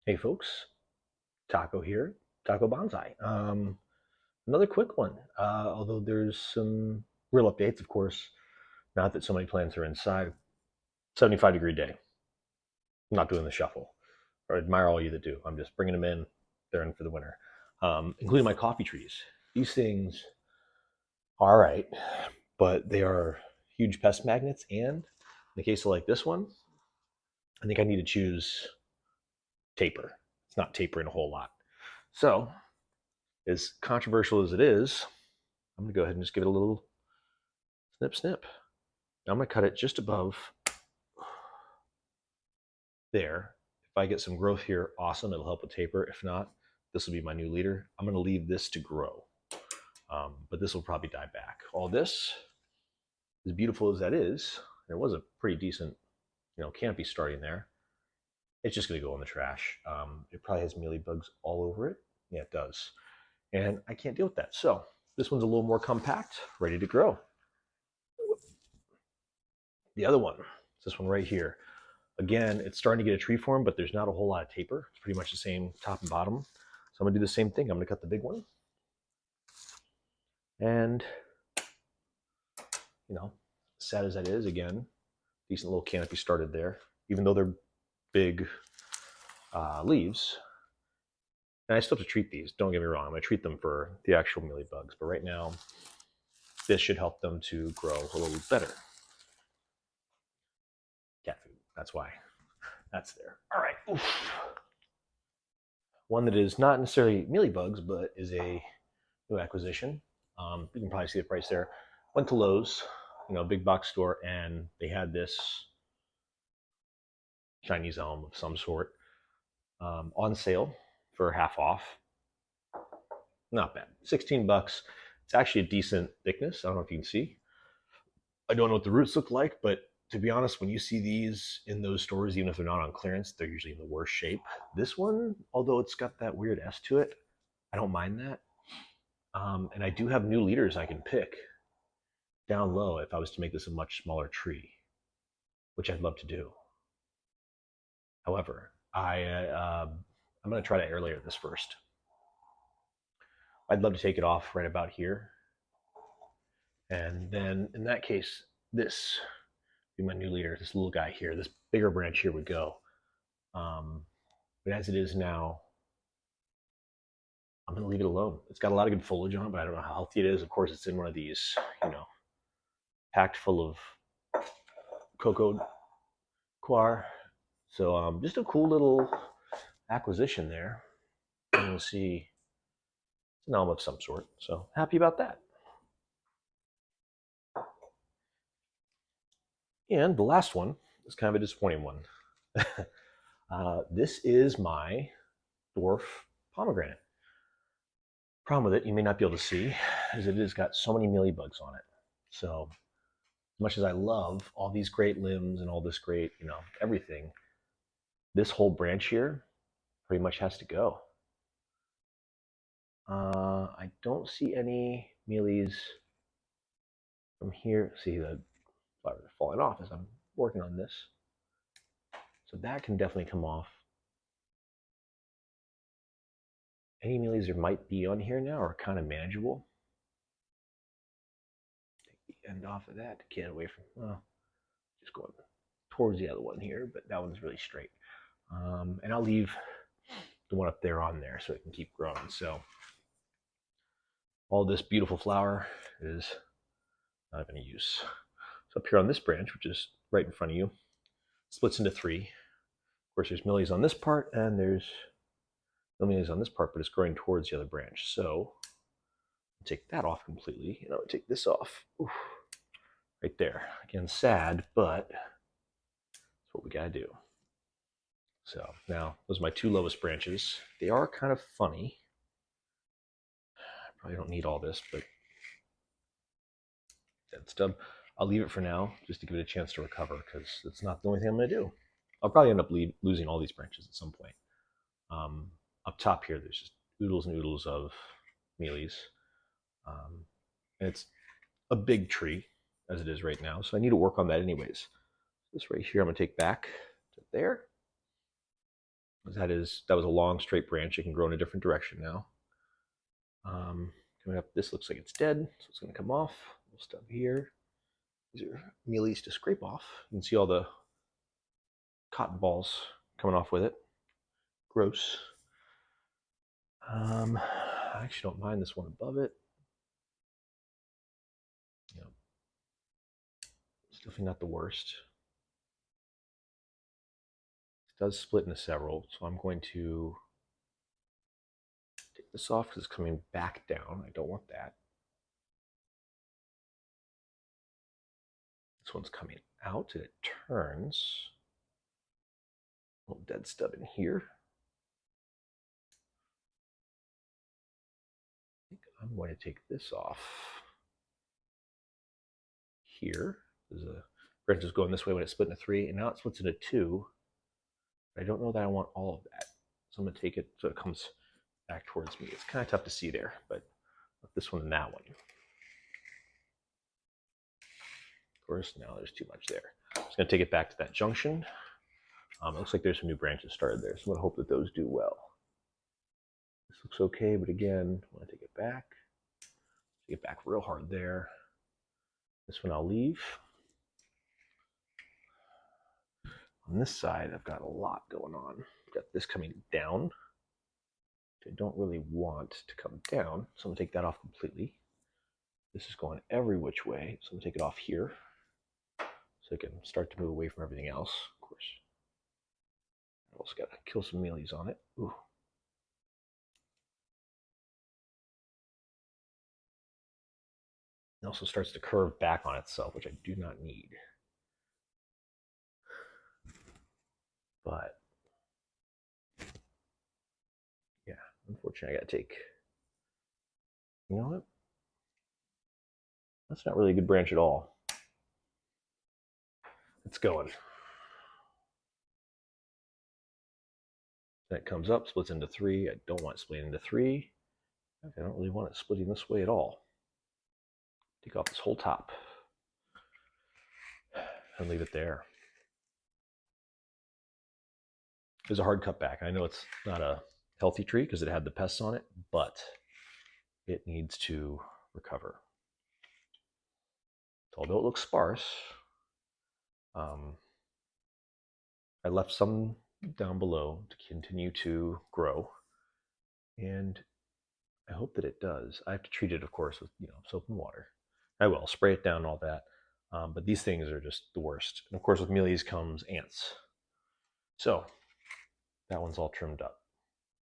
Hey folks, Taco here, TacoBonsai. Another quick one, although there's some real updates, of course, not that so many plants are inside. 75-degree day. I'm not doing the shuffle, or admire all you that do. I'm just bringing them in. They're in for the winter, including my coffee trees. These things are all right, but they are huge pest magnets, and in the case of like this one, I think I need to choose taper. It's not tapering a whole lot. So, as controversial as it is, I'm going to go ahead and just give it a little snip, snip. Now I'm going to cut it just above there. If I get some growth here, awesome. It'll help with taper. If not, this will be my new leader. I'm going to leave this to grow, but this will probably die back. All this, as beautiful as that is, there was a pretty decent, canopy starting there. It's just going to go in the trash. It probably has mealy bugs all over it. Yeah, it does. And I can't deal with that. So this one's a little more compact, ready to grow. The other one, this one right here. Again, it's starting to get a tree form, but there's not a whole lot of taper. It's pretty much the same top and bottom. So I'm gonna do the same thing. I'm gonna cut the big one. And, sad as that is, again, decent little canopy started there, even though they're big leaves. And I still have to treat these, don't get me wrong. I'm gonna treat them for the actual mealy bugs, but right now, this should help them to grow a little better. Cat food, that's why. That's there. All right. Oof. One that is not necessarily mealybugs, but is a new acquisition. You can probably see the price there. Went to Lowe's, big box store, and they had this Chinese elm of some sort on sale for half off. Not bad. 16 bucks. It's actually a decent thickness. I don't know if you can see. I don't know what the roots look like, but to be honest, when you see these in those stores, even if they're not on clearance, they're usually in the worst shape. This one, although it's got that weird S to it, I don't mind that. And I do have new leaders I can pick down low if I was to make this a much smaller tree, which I'd love to do. However, I'm going to try to air layer this first. I'd love to take it off right about here. And then in that case, this be my new leader, this little guy here, this bigger branch here would go. But as it is now, I'm going to leave it alone. It's got a lot of good foliage on it, but I don't know how healthy it is. Of course, it's in one of these, packed full of cocoa coir. So just a cool little acquisition there. And we'll see, it's an elm of some sort. So happy about that. And the last one is kind of a disappointing one. This is my dwarf pomegranate. Problem with it, you may not be able to see, is it has got so many mealybugs on it. So as much as I love all these great limbs and all this great, everything, this whole branch here pretty much has to go. I don't see any mealies from here. See, the flowers are falling off as I'm working on this. So that can definitely come off. Any mealies there might be on here now are kind of manageable. Take the end off of that to get away from, just going towards the other one here, but that one's really straight. And I'll leave the one up there on there so it can keep growing. So all this beautiful flower is not of any use. So up here on this branch, which is right in front of you, splits into three. Of course, there's millies on this part, and there's no millies on this part, but it's growing towards the other branch. So I'll take that off completely, and I'll take this off. Oof, right there. Again, sad, but that's what we gotta do. So now, those are my two lowest branches. They are kind of funny. I probably don't need all this, but dead stub. I'll leave it for now, just to give it a chance to recover, because it's not the only thing I'm going to do. I'll probably end up losing all these branches at some point. Up top here, there's just oodles and oodles of mealies. And it's a big tree, as it is right now, so I need to work on that anyways. This right here I'm going to take back to there. That was a long straight branch. It can grow in a different direction now. Coming up, this looks like it's dead, so it's going to come off. Little stuff here. These are mealies to scrape off. You can see all the cotton balls coming off with it. Gross. I actually don't mind this one above it. You know, it's definitely not the worst. It does split into several, so I'm going to take this off because it's coming back down. I don't want that. This one's coming out and it turns. A little dead stub in here. I think I'm going to take this off here. There's a branch is going this way when it's split into 3, and now it splits into 2. I don't know that I want all of that, so I'm going to take it so it comes back towards me. It's kind of tough to see there, but this one and that one. Of course, now there's too much there. I'm just going to take it back to that junction. It looks like there's some new branches started there, so I'm going to hope that those do well. This looks okay, but again, I want to take it back. Take it back real hard there. This one I'll leave. On this side, I've got a lot going on. I've got this coming down, which I don't really want to come down, so I'm going to take that off completely. This is going every which way, so I'm going to take it off here so I can start to move away from everything else, of course. I've also got to kill some mealies on it. Ooh. It also starts to curve back on itself, which I do not need. But yeah, unfortunately, I got to take. You know what? That's not really a good branch at all. It's going. Then it comes up, splits into 3. I don't want it splitting into 3. I don't really want it splitting this way at all. Take off this whole top and leave it there. There's a hard cut back. I know it's not a healthy tree because it had the pests on it, but it needs to recover. So although it looks sparse, I left some down below to continue to grow, and I hope that it does. I have to treat it, of course, with soap and water. I will spray it down and all that, but these things are just the worst. And of course, with mealies comes ants. So that one's all trimmed up.